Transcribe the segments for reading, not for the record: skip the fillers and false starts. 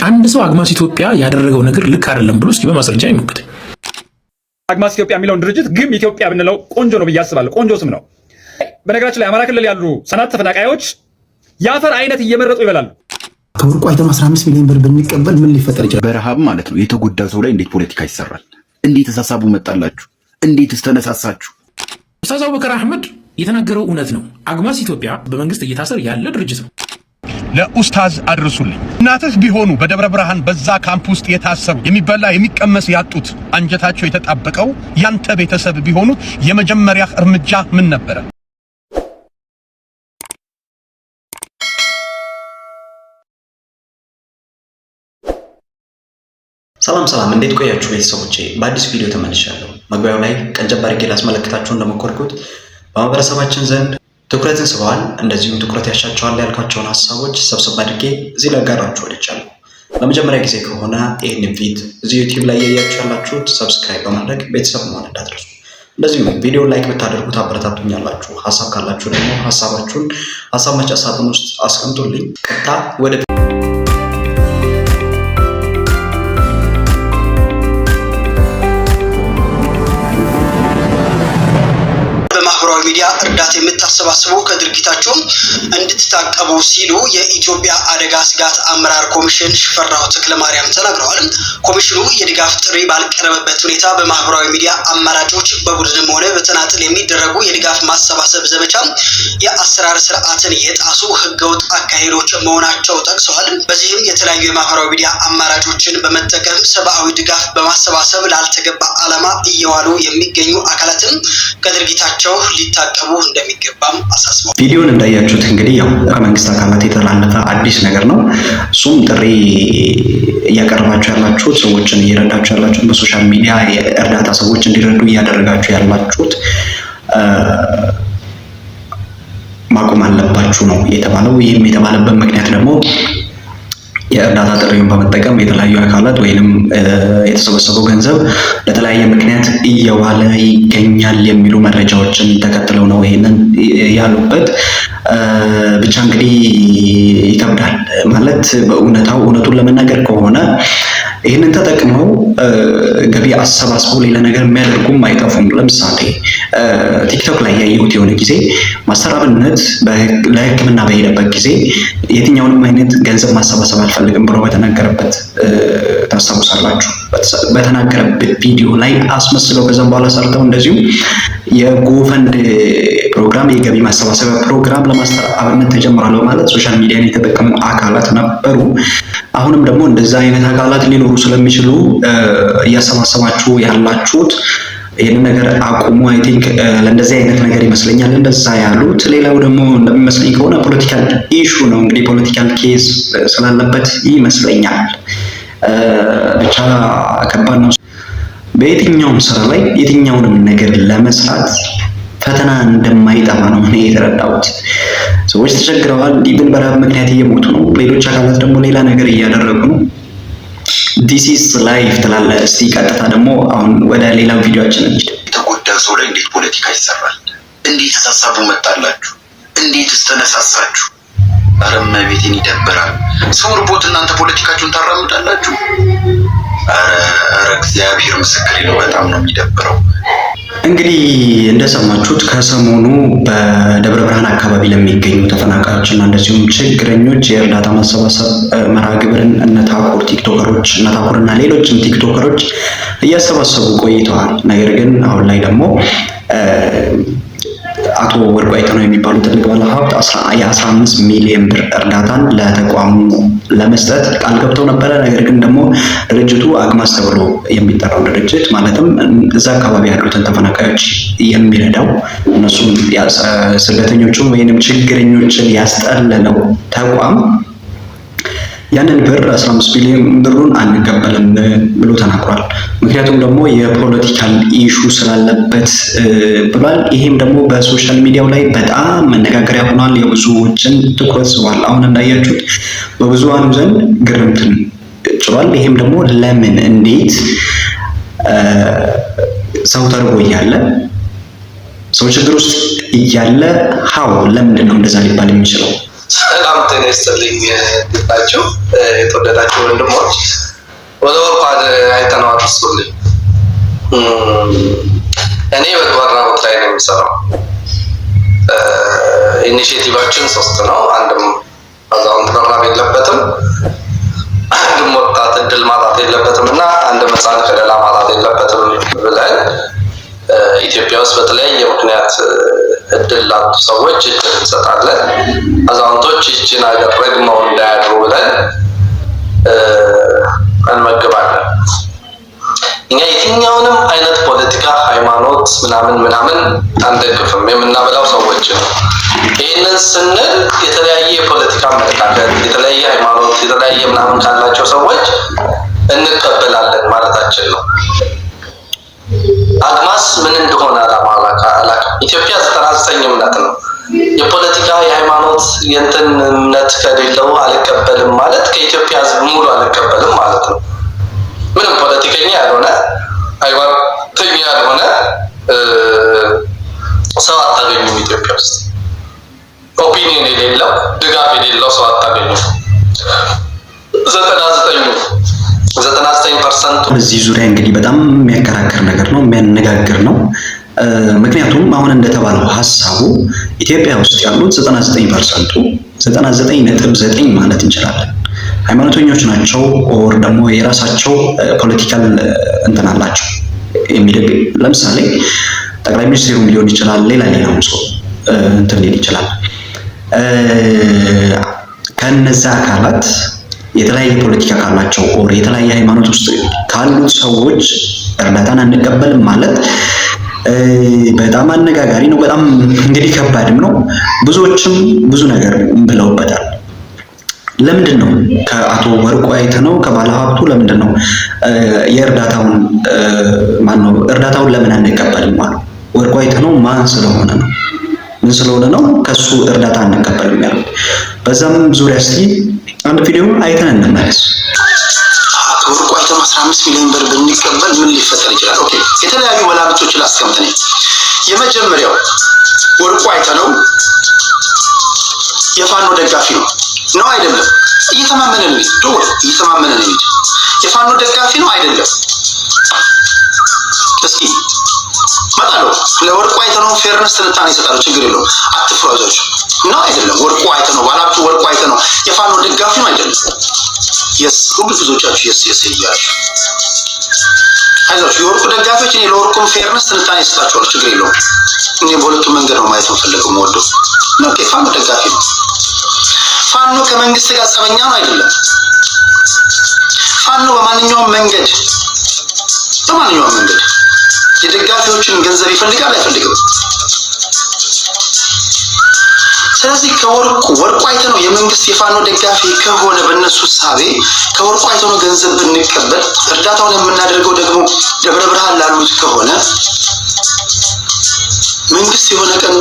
አንድ ሰው አግማስ ኢትዮጵያ ያደረገው ነገር ልክ አይደለም ብሎ እስኪ በማስረጃ ይሞክት። አግማስ ኢትዮጵያ የሚለውን ድርጅት ግም ኢትዮጵያ ብንለው ቆንጆ ነው ብዬ አስባለሁ። ቆንጆ ስም ነው። በነገራችን ላይ አማራ ክልል ያሉ ሰናት ተፈናቃዮች የአፈር አይነት እየመረጡ ይበላሉ። ከወርቁ አይተም 15 ሚሊዮን ብር ብንቀበል ምን ሊፈጠር ይችላል? በረሃብ ማለት ነው። የተጎዳ ሰው ላይ እንዴት ፖለቲካ ይሰራል? እንዴት ተሳሳቡ መጣላችሁ? እንዴት ተነሳሳችሁ? ኡስታዝ አቡበከር አህመድ የተናገረው እውነት ነው። አግማስ ኢትዮጵያ በመንግስት እየታሰረ ያለ ድርጅት ነው። ለኡስታዝ አድርሱልኝ። እናትህ ቢሆኑ በደብረ ብርሃን በዛ ካምፕ ውስጥ የታሰሩ የሚበላ የሚቀመስ ያጡት አንጀታቸው የተጣበቀው ያንተ ቤተሰብ ቢሆኑ የመጀመሪያ እርምጃ ምን ነበረ? ሰላም እንዴት ቆያችሁ ቤተሰቦቼ? በአዲስ ቪዲዮ ተመልሻለሁ። መግቢያው ላይ ቀንጨብ አድርጌ ላስመለክታችሁ እንደሞከርኩት በማህበረሰባችን ዘንድ ትኩረትን ስበዋል፣ እንደዚሁም ትኩረት ያሻቸዋል ያልኳቸውን ሀሳቦች ሰብሰብ አድርጌ እዚህ ላጋራችሁ ወድጃለሁ። ለመጀመሪያ ጊዜ ከሆነ ይህንን ቪዲዮ እዚህ ዩቲዩብ ላይ ያያችሁ ያላችሁት ሰብስክራይብ በማድረግ ቤተሰብ መሆን እንዳትረሱ። እንደዚሁም ቪዲዮ ላይክ ብታደርጉት አበረታቱኛላችሁ። ሀሳብ ካላችሁ ደግሞ ሀሳባችሁን ሀሳብ መስጫ ሳጥን ውስጥ አስቀምጡልኝ። ቀጥታ ወደ ሚዲያ እርዳታ የምታሰባስቡ ከድርጊታቸው እንድትታቀቡ ሲሉ የኢትዮጵያ አደጋ ስጋት አመራር ኮሚሽን ሽፈራው ተክለማርያም ተናግረዋል። ኮሚሽኑ የድጋፍ ጥሪ ባልቀረበበት ሁኔታ በማህበራዊ ሚዲያ አማራጮች በቡድንም ሆነ በተናጥል የሚደረጉ የድጋፍ ማሰባሰብ ዘመቻ የአሰራር ስርዓትን የጣሱ ህገወጥ አካሄዶች መሆናቸው ጠቅሰዋል። በዚህም የተለያዩ የማህበራዊ ሚዲያ አማራጮችን በመጠቀም ሰብአዊ ድጋፍ በማሰባሰብ ላልተገባ ዓላማ እየዋሉ የሚገኙ አካላትን ከድርጊታቸው ሊታቀቡ እንደሚገባም አሳስበዋል። ቪዲዮን እንዳያችሁት እንግዲህ ያው ከመንግስት አካላት የተላለፈ አዲስ ነገር ነው። እሱም ጥሪ እያቀረባችሁ ያላችሁት ሰዎችን እየረዳችሁ ያላችሁት በሶሻል ሚዲያ የእርዳታ ሰዎች እንዲረዱ እያደረጋችሁ ያላችሁት ማቆም አለባችሁ ነው የተባለው። ይህም የተባለበት ምክንያት ደግሞ የእርዳታ ጥሪውን በመጠቀም የተለያዩ አካላት ወይንም የተሰበሰበው ገንዘብ ለተለያየ ምክንያት እየዋለ ይገኛል የሚሉ መረጃዎችን ተከትለው ነው ይሄንን ያሉበት። ብቻ እንግዲህ ይከብዳል ማለት እውነቱን ለመናገር ከሆነ ይህንን ተጠቅመው ገቢ አሰባስበው ሌላ ነገር የሚያደርጉም አይጠፉም። ለምሳሌ ቲክቶክ ላይ ያየሁት የሆነ ጊዜ ማስተር አብነት ለሕክምና በሄደበት ጊዜ የትኛውንም አይነት ገንዘብ ማሰባሰብ አልፈልግም ብሎ በተናገረበት ታስታውሳላችሁ። በተናገረበት ቪዲዮ ላይ አስመስለው ከዛም በኋላ ሰርተው እንደዚሁ የጎፈንድ ፕሮግራም የገቢ ማሰባሰቢያ ፕሮግራም ለማስተር አብነት ተጀምሯል በማለት ሶሻል ሚዲያን የተጠቀሙ አካላት ነበሩ። አሁንም ደግሞ እንደዛ አይነት አካላት ሊኖሩ ስለሚችሉ እያሰባሰባችሁ ያላችሁት ይህንን ነገር አቁሙ። አይ ቲንክ ለእንደዚህ አይነት ነገር ይመስለኛል እንደዛ ያሉት። ሌላው ደግሞ እንደሚመስለኝ ከሆነ ፖለቲካል ኢሹ ነው እንግዲህ ፖለቲካል ኬስ ስላለበት ይመስለኛል። ብቻ ከባድ ነው። በየትኛውም ስራ ላይ የትኛውንም ነገር ለመስራት ፈተና እንደማይጠፋ ነው እኔ የተረዳሁት። ሰዎች ተቸግረዋል፣ ኢቭን በረሃብ ምክንያት እየሞቱ ነው። ሌሎች አካላት ደግሞ ሌላ ነገር እያደረጉ ነው። ዲስ ኢዝ ላይፍ ትላለህ። እስቲ ቀጥታ ደግሞ አሁን ወደ ሌላ ቪዲዮአችን እንሂድ። የተጎዳ ሰው ላይ እንዴት ፖለቲካ ይሰራል? እንዴት ተሳሳቡ መጣላችሁ? እንዴት ተነሳሳችሁ? ኧረ እመቤቴን ይደብራል። ሰው ርቦት እናንተ ፖለቲካችሁን ታራምዳላችሁ። ኧረ እግዚአብሔር ምስክሬ ነው፣ በጣም ነው የሚደብረው። እንግዲህ እንደሰማችሁት ከሰሞኑ በደብረ ብርሃን አካባቢ ለሚገኙ ተፈናቃዮችና እንደዚሁም ችግረኞች የእርዳታ ማሰባሰብ መርሃ ግብርን እነ ታኩርና ሌሎችም ቲክቶከሮች እያሰባሰቡ ቆይተዋል። ነገር ግን አሁን ላይ ደግሞ አቶ ወርቁ አይተነው የሚባሉ ትልቅ ባለሀብት የ15 ሚሊዮን ብር እርዳታን ለተቋሙ ለመስጠት ቃል ገብተው ነበረ። ነገር ግን ደግሞ ድርጅቱ አግማስ ተብሎ የሚጠራው ድርጅት ማለትም እዛ አካባቢ ያሉትን ተፈናቃዮች የሚረዳው እነሱም ስደተኞቹን ወይንም ችግረኞችን ያስጠለለው ተቋም ያንን ብር 15 ሚሊዮን ብሩን አንቀበልም ብሎ ተናግሯል። ምክንያቱም ደግሞ የፖለቲካል ኢሹ ስላለበት ብሏል። ይሄም ደግሞ በሶሻል ሚዲያው ላይ በጣም መነጋገሪያ ሆኗል። የብዙዎችን ትኩረት ስቧል። አሁን እንዳያችሁት በብዙሃኑ ዘንድ ግርምትን ጭሯል። ይሄም ደግሞ ለምን እንዴት ሰው ተርቦ እያለ ሰው ችግር ውስጥ እያለ ለምንድን ነው እንደዛ ሊባል የሚችለው? ሰላም ጤና ይስጥልኝ ታችሁ የተወደዳችሁ ወንድሞች ወደ ወርቁ አይተነው አድርሱልኝ። እኔ በጓራ ቦታ ላይ ነው የምሰራው። ኢኒሼቲቫችን 3 ነው። አንድም አዛውንት መራብ የለበትም፣ አንድም ወጣት እድል ማጣት የለበትም እና አንድም ሕፃን ከለላ ማጣት የለበትም ብለን ኢትዮጵያ ውስጥ በተለያየ ምክንያት እድል ላጡ ሰዎች እድል እንሰጣለን። አዛውንቶች ይህችን ሀገር ረግመው እንዳያድሩ ብለን እንመግባለን። እኛ የትኛውንም አይነት ፖለቲካ፣ ሃይማኖት ምናምን አንደግፍም። የምናበላው ሰዎች ነው። ይህንን ስንል የተለያየ የፖለቲካ አመለካከት፣ የተለያየ ሃይማኖት፣ የተለያየ ምናምን ካላቸው ሰዎች እንቀበላለን ማለታችን ነው። አግማስ ምን እንደሆነ አላውቅም። ኢትዮጵያ 99 እምነት ነው። የፖለቲካ የሃይማኖት የእንትን እምነት ከሌለው አልቀበልም ማለት ከኢትዮጵያ ሕዝብ ሙሉ አልቀበልም ማለት ነው። ምንም ፖለቲከኛ ያልሆነ ሃይማኖተኛ ያልሆነ ሰው አታገኙም ኢትዮጵያ ውስጥ። ኦፒኒየን የሌለው ድጋፍ የሌለው ሰው አታገኙም። 99% በዚህ ዙሪያ እንግዲህ በጣም የሚያከራክር ነገር ነው፣ የሚያነጋግር ነው። ምክንያቱም አሁን እንደተባለው ሐሳቡ ኢትዮጵያ ውስጥ ያሉት 99%፣ 99.9 ማለት እንችላለን ሃይማኖተኞች ናቸው። ኦር ደግሞ የራሳቸው ፖለቲካል እንትን አላቸው የሚደግ ለምሳሌ ጠቅላይ ሚኒስትሩም ሊሆን ይችላል፣ ሌላው ሰው እንትን ሊል ይችላል። ከነዛ አካላት የተለያየ ፖለቲካ ካላቸው ኦር የተለያየ ሃይማኖት ውስጥ ካሉት ሰዎች እርዳታን አንቀበልም ማለት በጣም አነጋጋሪ ነው። በጣም እንግዲህ ከባድም ነው። ብዙዎችም ብዙ ነገር ብለውበታል። ለምንድን ነው ከአቶ ወርቁ አይተነው ከባለሀብቱ ለምንድን ነው የእርዳታውን እርዳታውን ለምን አንቀበልም ማለት? ወርቁ አይተነው ማን ስለሆነ ነው? ምን ስለሆነ ነው ከሱ እርዳታ አንቀበልም ያሉት? በዛም ዙሪያ እስቲ አንድ ቪዲዮ አይተን እንመለስ። ወርቁ አይተነው 15 ሚሊዮን ብር ብንቀበል ምን ሊፈጠር ይችላል? ኦኬ፣ የተለያዩ ወላጆችን ላስቀምጥ ነኝ። የመጀመሪያው ወርቁ አይተነው የፋኖ ደጋፊ ነው አይደለም? እየተማመነን ነው። እየተማመነን ነው። የፋኖ ደጋፊ ነው አይደለም? እስኪ መጣለው ለወርቁ አይተነው ፌርነስ ትንታኔ ይሰጣሉ። ችግር የለውም። አትፍራጆች ነው አይደለም? ወርቁ አይተነው ባላችሁ ወርቁ አይተነው የፋኖ ደጋፊ ነው አይደለም? የስ ሁሉ ብዙዎቻችሁ የስ እያላችሁ አይዟችሁ። የወርቁ ደጋፊዎች እኔ ለወርቁም ፌርነስ ትንታኔ ይሰጣችኋል። ችግር የለውም። እኔ በሁለቱም መንገድ ነው ማየት የምፈልገው የምወደው ነው። ፋኖ ደጋፊ ነው። ፋኖ ከመንግስት ጋር ጸበኛ ነው አይደለም? ፋኖ በማንኛውም መንገድ የደጋፊዎችን ገንዘብ ይፈልጋል አይፈልግም? ስለዚህ ወርቁ አይተነው የመንግስት የፋኖ ደጋፊ ከሆነ በእነሱ ሳቤ ከወርቁ አይተነው ገንዘብ ብንቀበል እርዳታውን የምናደርገው ደግሞ ደብረ ብርሃን ላሉት ከሆነ መንግስት የሆነ ቀን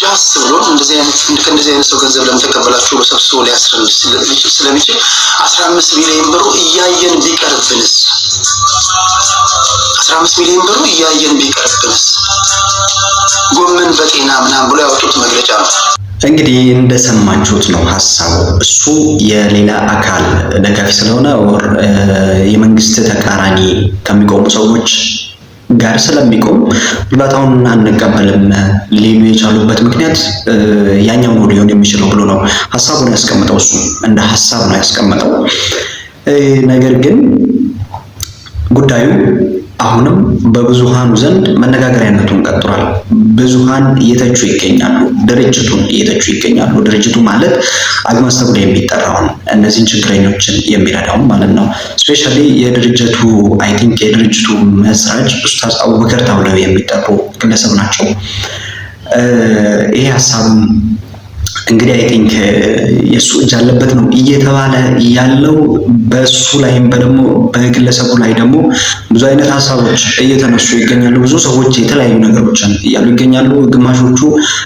ጃስ ብሎ እንደዚህ አይነት ሰው ገንዘብ ለምተቀበላችሁ በሰብስቦ ሊያስረን ስለሚችል 15 ሚሊዮን ብሩ እያየን ቢቀርብንስ? 15 ሚሊዮን ብሩ እያየን ቢቀርብንስ? ጎመን በጤና ምናምን ብሎ ያወጡት መግለጫ ነው። እንግዲህ እንደሰማችሁት ነው ሐሳቡ። እሱ የሌላ አካል ደጋፊ ስለሆነ ኦር የመንግስት ተቃራኒ ከሚቆሙ ሰዎች ጋር ስለሚቆም እርዳታውን አንቀበልም ሊሉ የቻሉበት ምክንያት ያኛው ነው ሊሆን የሚችለው ብሎ ነው ሐሳቡን ያስቀምጠው። እሱ እንደ ሐሳብ ነው ያስቀምጠው። ነገር ግን ጉዳዩ አሁንም በብዙሃኑ ዘንድ መነጋገሪያነቱን ቀጥሏል። ብዙሃን እየተቹ ይገኛሉ፣ ድርጅቱን እየተቹ ይገኛሉ። ድርጅቱ ማለት አግማስ ተብሎ የሚጠራውን እነዚህን ችግረኞችን የሚረዳውን ማለት ነው። ስፔሻሊ የድርጅቱ አይ ቲንክ የድርጅቱ መስራች ኡስታዝ አቡበከር ተብለው የሚጠሩ ግለሰብ ናቸው። ይሄ ሀሳብ እንግዲህ አይ ቲንክ የሱ እጅ አለበት ነው እየተባለ ያለው። በሱ ላይም ደግሞ በግለሰቡ ላይ ደግሞ ብዙ አይነት ሀሳቦች እየተነሱ ይገኛሉ። ብዙ ሰዎች የተለያዩ ነገሮችን እያሉ ይገኛሉ። ግማሾቹ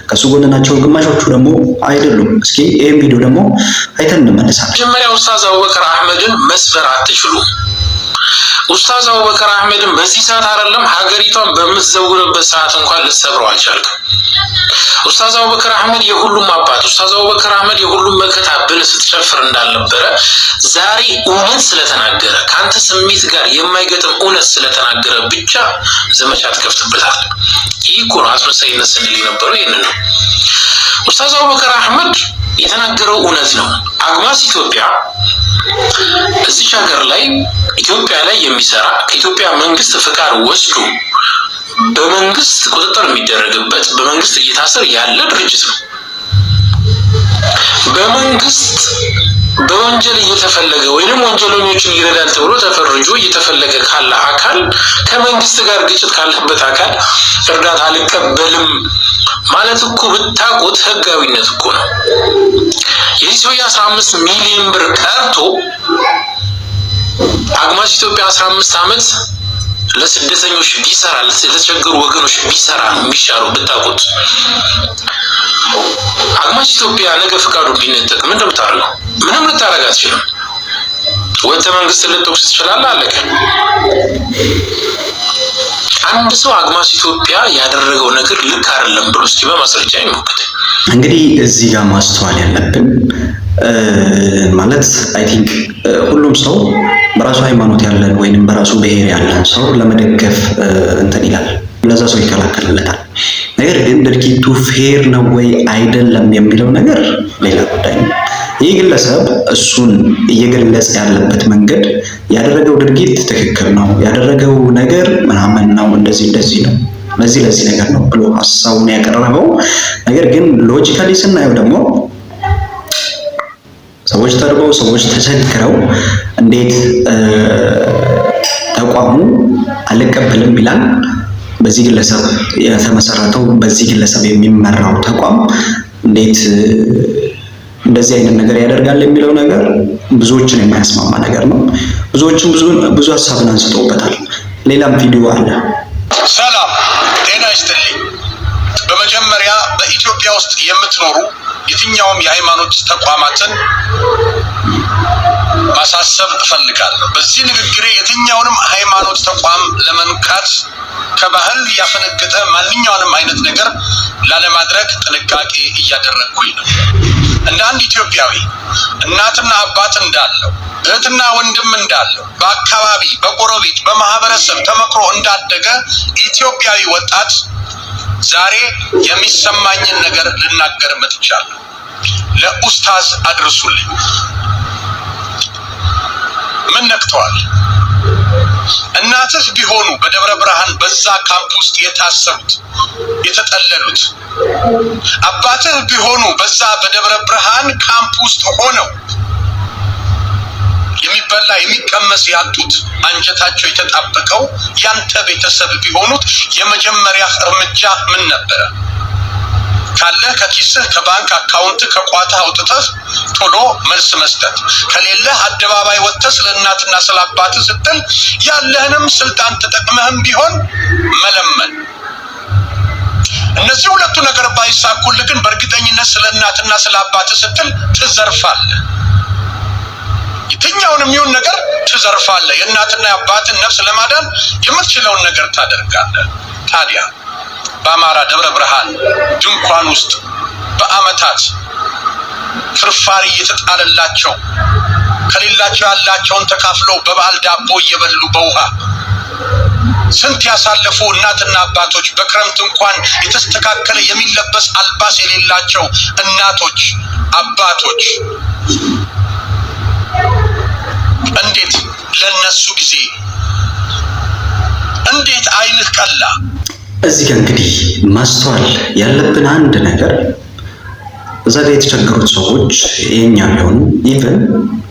ከሱ ጎን ናቸው፣ ግማሾቹ ደግሞ አይደሉም። እስኪ ይሄን ቪዲዮ ደግሞ አይተን እንመለሳለን። መጀመሪያ ኡስታዝ አቡበከር አህመድን መስበር አትችሉም። ኡስታዝ አቡበከር አህመድን በዚህ ሰዓት አይደለም ሀገሪቷን በምትዘውርበት ሰዓት እንኳን ልትሰብረው አልቻልክም። ኡስታዝ አቡበከር አህመድ የሁሉም አባት፣ ኡስታዝ አቡበከር አህመድ የሁሉም መከታ ብለህ ስትጨፍር እንዳልነበረ ዛሬ እውነት ስለተናገረ ካንተ ስሜት ጋር የማይገጥም እውነት ስለተናገረ ብቻ ዘመቻ ትከፍትበታል። ይህ እኮ ነው አስመሳይነት ስንል የነበረው ይህንን ነው። ኡስታዝ አቡበከር አህመድ የተናገረው እውነት ነው። አግማስ ኢትዮጵያ እዚህ ሀገር ላይ ኢትዮጵያ ላይ የሚሰራ ከኢትዮጵያ መንግስት ፍቃድ ወስዶ በመንግስት ቁጥጥር የሚደረግበት በመንግስት እየታሰረ ያለ ድርጅት ነው። በመንግስት በወንጀል እየተፈለገ ወይንም ወንጀለኞችን ይረዳል ተብሎ ተፈርጆ እየተፈለገ ካለ አካል ከመንግስት ጋር ግጭት ካለበት አካል እርዳታ አልቀበልም ማለት እኮ ብታውቁት ህጋዊነት እኮ ነው። የዚህ ሰው 15 ሚሊዮን ብር ቀርቶ አግማስ ኢትዮጵያ 15 ዓመት ለስደተኞች ቢሰራ ለተቸገሩ ወገኖች ቢሰራ ነው የሚሻለው ብታውቁት። አግማስ ኢትዮጵያ ነገ ፍቃዱ ቢነጠቅ ምን እንደምታደርገው ምንም ልታረግ አትችልም። ወደ መንግስት ልትወቅስ ትችላለህ፣ አለቀ። አንድ ሰው አግማስ ኢትዮጵያ ያደረገው ነገር ልክ አይደለም ብሎ እስኪ በማስረጃ ይሞክት። እንግዲህ እዚህ ጋር ማስተዋል ያለብን ማለት አይ ቲንክ ሁሉም ሰው በራሱ ሃይማኖት ያለን ወይንም በራሱ ብሔር ያለን ሰው ለመደገፍ እንትን ይላል፣ ለዛ ሰው ይከላከልለታል። ነገር ግን ድርጊቱ ፌር ነው ወይ አይደለም የሚለው ነገር ሌላ ጉዳይ ነው። ይህ ግለሰብ እሱን እየገለጸ ያለበት መንገድ ያደረገው ድርጊት ትክክል ነው፣ ያደረገው ነገር ምናምን ነው፣ እንደዚህ ነው፣ ለዚህ ነገር ነው ብሎ ሀሳቡን ያቀረበው። ነገር ግን ሎጂካሊ ስናየው ደግሞ ሰዎች ተርበው ሰዎች ተቸግረው እንዴት ተቋሙ አልቀበልም ይላል? በዚህ ግለሰብ የተመሰረተው በዚህ ግለሰብ የሚመራው ተቋም እንዴት እንደዚህ አይነት ነገር ያደርጋል የሚለው ነገር ብዙዎችን የማያስማማ ነገር ነው። ብዙዎችን ብዙ ሀሳብን አንስተውበታል። ሌላም ቪዲዮ አለ። ሰላም ጤና ይስጥልኝ። በመጀመሪያ በኢትዮጵያ ውስጥ የምትኖሩ የትኛውም የሃይማኖት ተቋማትን ማሳሰብ እፈልጋለሁ። በዚህ ንግግሬ የትኛውንም ሃይማኖት ተቋም ለመንካት ከባህል ያፈነገጠ ማንኛውንም አይነት ነገር ላለማድረግ ጥንቃቄ እያደረግኩኝ ነው። እንደ አንድ ኢትዮጵያዊ እናትና አባት እንዳለው እህትና ወንድም እንዳለው በአካባቢ በጎረቤት በማህበረሰብ ተመክሮ እንዳደገ ኢትዮጵያዊ ወጣት ዛሬ የሚሰማኝን ነገር ልናገር መጥቻለሁ። ለኡስታዝ አድርሱልኝ። ምን ነክተዋል? እናትህ ቢሆኑ በደብረ ብርሃን በዛ ካምፕ ውስጥ የታሰሩት የተጠለሉት፣ አባትህ ቢሆኑ በዛ በደብረ ብርሃን ካምፕ ውስጥ ሆነው የሚበላ የሚቀመስ ያጡት አንጀታቸው የተጣበቀው ያንተ ቤተሰብ ቢሆኑት የመጀመሪያ እርምጃ ምን ነበረ? ካለ ከኪስህ ከባንክ አካውንት ከቋትህ አውጥተህ ቶሎ መልስ መስጠት፣ ከሌለ አደባባይ ወጥተህ ስለእናትና ስለአባትህ ስትል ያለህንም ስልጣን ተጠቅመህም ቢሆን መለመን። እነዚህ ሁለቱ ነገር ባይሳኩልህ ግን በእርግጠኝነት ስለእናትና ስለአባትህ ስትል ትዘርፋለህ። የትኛውንም ይሁን ነገር ትዘርፋለህ። የእናትና የአባትን ነፍስ ለማዳን የምትችለውን ነገር ታደርጋለህ። ታዲያ በአማራ ደብረ ብርሃን ድንኳን ውስጥ በአመታት ፍርፋሪ እየተጣለላቸው ከሌላቸው ያላቸውን ተካፍለው በበዓል ዳቦ እየበሉ በውሃ ስንት ያሳለፉ እናትና አባቶች፣ በክረምት እንኳን የተስተካከለ የሚለበስ አልባስ የሌላቸው እናቶች፣ አባቶች እንዴት ለነሱ ጊዜ እንዴት አይልህ ቀላ? እዚህ ጋር እንግዲህ ማስተዋል ያለብን አንድ ነገር እዛ ጋር የተቸገሩት ሰዎች የኛ ቢሆኑ ኢቭን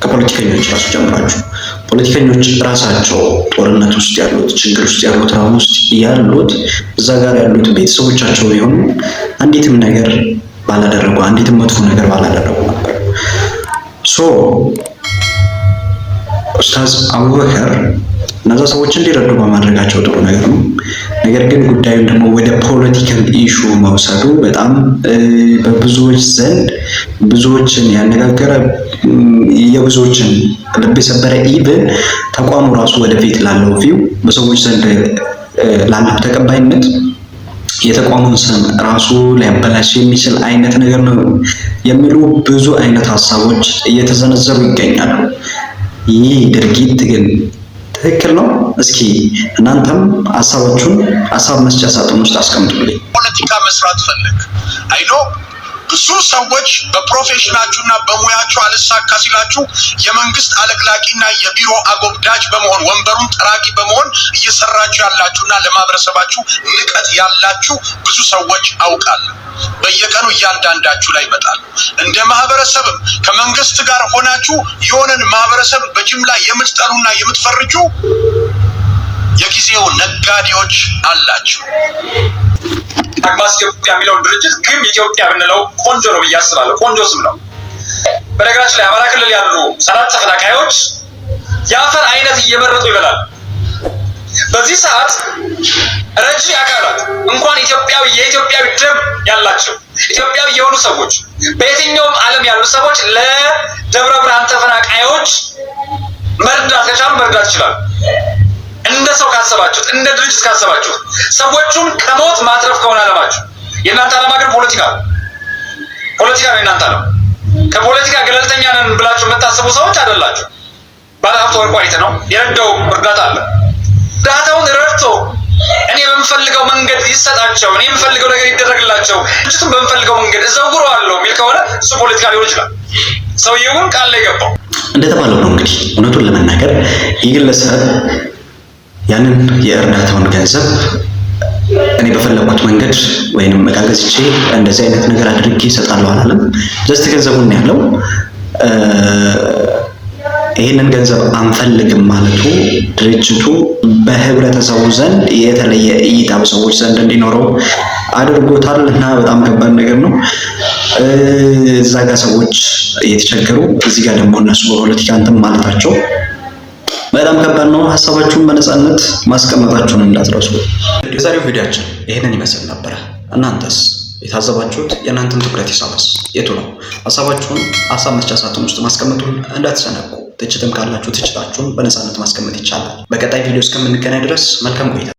ከፖለቲከኞች ራሱ ጀምራችሁ ፖለቲከኞች ራሳቸው ጦርነት ውስጥ ያሉት ችግር ውስጥ ያሉት ራሱ ውስጥ ያሉት እዛ ጋር ያሉት ቤተሰቦቻቸው ቢሆኑ አንዲትም ነገር ባላደረጉ አንዲትም መጥፎ ነገር ባላደረጉ ነበር። ኡስታዝ አቡበከር እነዛ ሰዎች እንዲረዱ በማድረጋቸው ጥሩ ነገር ነው። ነገር ግን ጉዳዩን ደግሞ ወደ ፖለቲካል ኢሹ መውሰዱ በጣም በብዙዎች ዘንድ ብዙዎችን ያነጋገረ የብዙዎችን ልብ የሰበረ ኢቭን ተቋሙ ራሱ ወደፊት ላለው ቪው በሰዎች ዘንድ ላለው ተቀባይነት የተቋሙን ስም ራሱ ሊያበላሽ የሚችል አይነት ነገር ነው የሚሉ ብዙ አይነት ሀሳቦች እየተዘነዘሩ ይገኛሉ። ይህ ድርጊት ግን ትክክል ነው? እስኪ እናንተም ሀሳባችሁን ሀሳብ መስጫ ሳጥን ውስጥ አስቀምጡልኝ። ፖለቲካ መስራት ፈልግ አይኖ ብዙ ሰዎች በፕሮፌሽናችሁና በሙያችሁ አልሳካ ሲላችሁ የመንግስት አለቅላቂና የቢሮ አጎብዳጅ በመሆን ወንበሩን ጠራቂ በመሆን እየሰራችሁ ያላችሁና ለማህበረሰባችሁ ንቀት ያላችሁ ብዙ ሰዎች አውቃለሁ። በየቀኑ እያንዳንዳችሁ ላይ ይመጣሉ። እንደ ማህበረሰብም ከመንግስት ጋር ሆናችሁ የሆነን ማህበረሰብ በጅምላ የምትጠሉና የምትፈርጁ የጊዜው ነጋዴዎች አላችሁ። አግማስ ኢትዮጵያ የሚለውን ድርጅት ግን ኢትዮጵያ ብንለው ቆንጆ ነው ብዬ አስባለሁ። ቆንጆ ስም ነው። በነገራችን ላይ አማራ ክልል ያሉ ሰላት ተፈናቃዮች የአፈር አይነት እየመረጡ ይበላል። በዚህ ሰዓት ረጂ አካላት እንኳን ኢትዮጵያዊ የኢትዮጵያዊ ደም ያላቸው ኢትዮጵያዊ የሆኑ ሰዎች በየትኛውም ዓለም ያሉ ሰዎች ለደብረ ብርሃን ተፈናቃዮች መርዳት ከቻሉ መርዳት ይችላሉ። እንደ ሰው ካሰባችሁት፣ እንደ ድርጅት ካሰባችሁት፣ ሰዎቹን ከሞት ማትረፍ ከሆነ ዓላማችሁ። የእናንተ ዓላማ ግን ፖለቲካ ነው። ፖለቲካ ነው የእናንተ ዓላማ። ከፖለቲካ ገለልተኛ ነን ብላችሁ የምታስቡ ሰዎች አይደላችሁ። ባለሀብቱ ወርቁ አይተ ነው የረዳው እርዳታ አለ። እርዳታውን ረድቶ እኔ በምፈልገው መንገድ ይሰጣቸው፣ እኔ የምፈልገው ነገር ይደረግላቸው፣ ድርጅቱን በምፈልገው መንገድ እዘውረዋለሁ የሚል ከሆነ እሱ ፖለቲካ ሊሆን ይችላል። ሰውየውን ቃል ላይ ገባው እንደተባለው ነው። እንግዲህ እውነቱን ለመናገር ይህ ግለሰብ ያንን የእርዳታውን ገንዘብ እኔ በፈለኩት መንገድ ወይንም ዕቃ ገዝቼ እንደዚህ አይነት ነገር አድርጌ እሰጣለሁ አላለም። ጀስት ገንዘቡን ያለው ይህንን ገንዘብ አንፈልግም ማለቱ ድርጅቱ በህብረተሰቡ ዘንድ የተለየ እይታ በሰዎች ዘንድ እንዲኖረው አድርጎታል እና በጣም ከባድ ነገር ነው። እዛ ጋር ሰዎች እየተቸገሩ እዚህ ጋር ደግሞ እነሱ በፖለቲካ እንትን ማለታቸው በጣም ከባድ ነው። ሀሳባችሁን በነፃነት ማስቀመጣችሁን እንዳትረሱ። የዛሬው ቪዲዮአችን ይሄንን ይመስል ነበር። እናንተስ የታዘባችሁት የእናንተን ትኩረት ይሳበስ የቱ ነው? ሀሳባችሁን ሀሳብ መስጫ ሳጥን ውስጥ ማስቀመጡን እንዳትዘነጉ። ትችትም ካላችሁ ትችታችሁን በነፃነት ማስቀመጥ ይቻላል። በቀጣይ ቪዲዮ እስከምንገናኝ ድረስ መልካም ቆይታ።